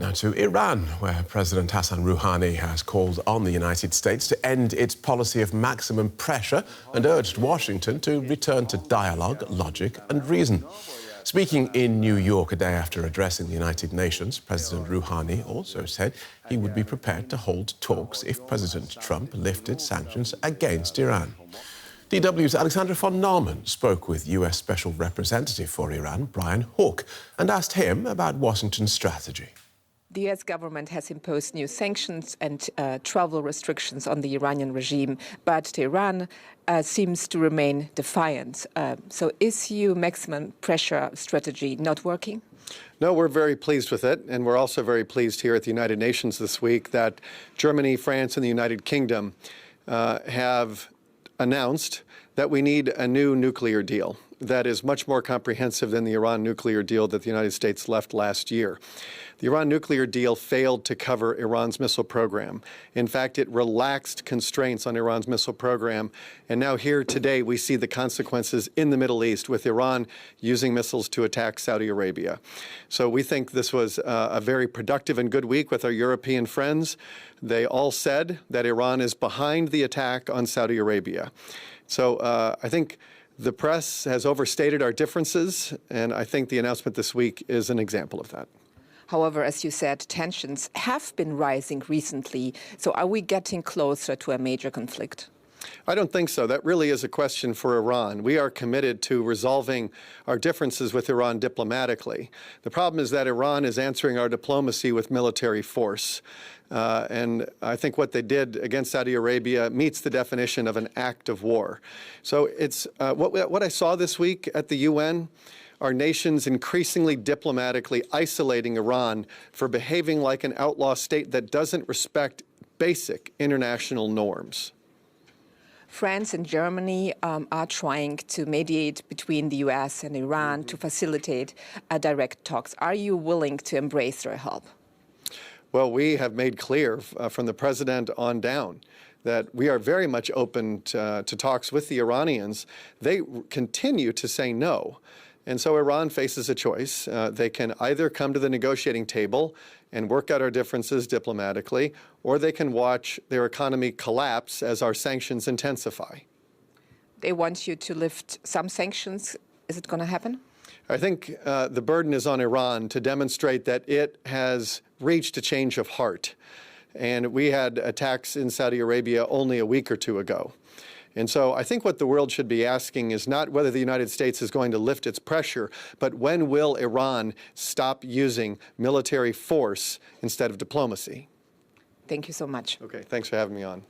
Now to Iran, where President Hassan Rouhani has called on the United States to end its policy of maximum pressure and urged Washington to return to dialogue, logic and reason. Speaking in New York a day after addressing the United Nations, President Rouhani also said he would be prepared to hold talks if President Trump lifted sanctions against Iran. DW's Alexandra von Naumann spoke with US Special Representative for Iran, Brian Hook, and asked him about Washington's strategy. The US government has imposed new sanctions and travel restrictions on the Iranian regime, but Tehran seems to remain defiant. So is EU maximum pressure strategy not working? No, we're very pleased with it, and we're also very pleased here at the United Nations this week that Germany, France, and the United Kingdom have announced that we need a new nuclear deal that is much more comprehensive than the Iran nuclear deal that the United States left last year. The Iran nuclear deal failed to cover Iran's missile program. In fact, it relaxed constraints on Iran's missile program. And now here today, we see the consequences in the Middle East with Iran using missiles to attack Saudi Arabia. So we think this was a very productive and good week with our European friends. They all said that Iran is behind the attack on Saudi Arabia. So I think the press has overstated our differences, and I think the announcement this week is an example of that. However, as you said, tensions have been rising recently. So are we getting closer to a major conflict? I don't think so. That really is a question for Iran. We are committed to resolving our differences with Iran diplomatically. The problem is that Iran is answering our diplomacy with military force. And I think what they did against Saudi Arabia meets the definition of an act of war. So it's what I saw this week at the UN are nations increasingly diplomatically isolating Iran for behaving like an outlaw state that doesn't respect basic international norms. France and Germany are trying to mediate between the US and Iran to facilitate direct talks. Are you willing to embrace their help? Well, we have made clear from the president on down that we are very much open to talks with the Iranians. They continue to say no. And so Iran faces a choice. They can either come to the negotiating table and work out our differences diplomatically, or they can watch their economy collapse as our sanctions intensify. They want you to lift some sanctions. Is it going to happen? I think the burden is on Iran to demonstrate that it has reached a change of heart. And we had attacks in Saudi Arabia only a week or two ago. And so I think what the world should be asking is not whether the United States is going to lift its pressure, but when will Iran stop using military force instead of diplomacy? Thank you so much. Okay, thanks for having me on.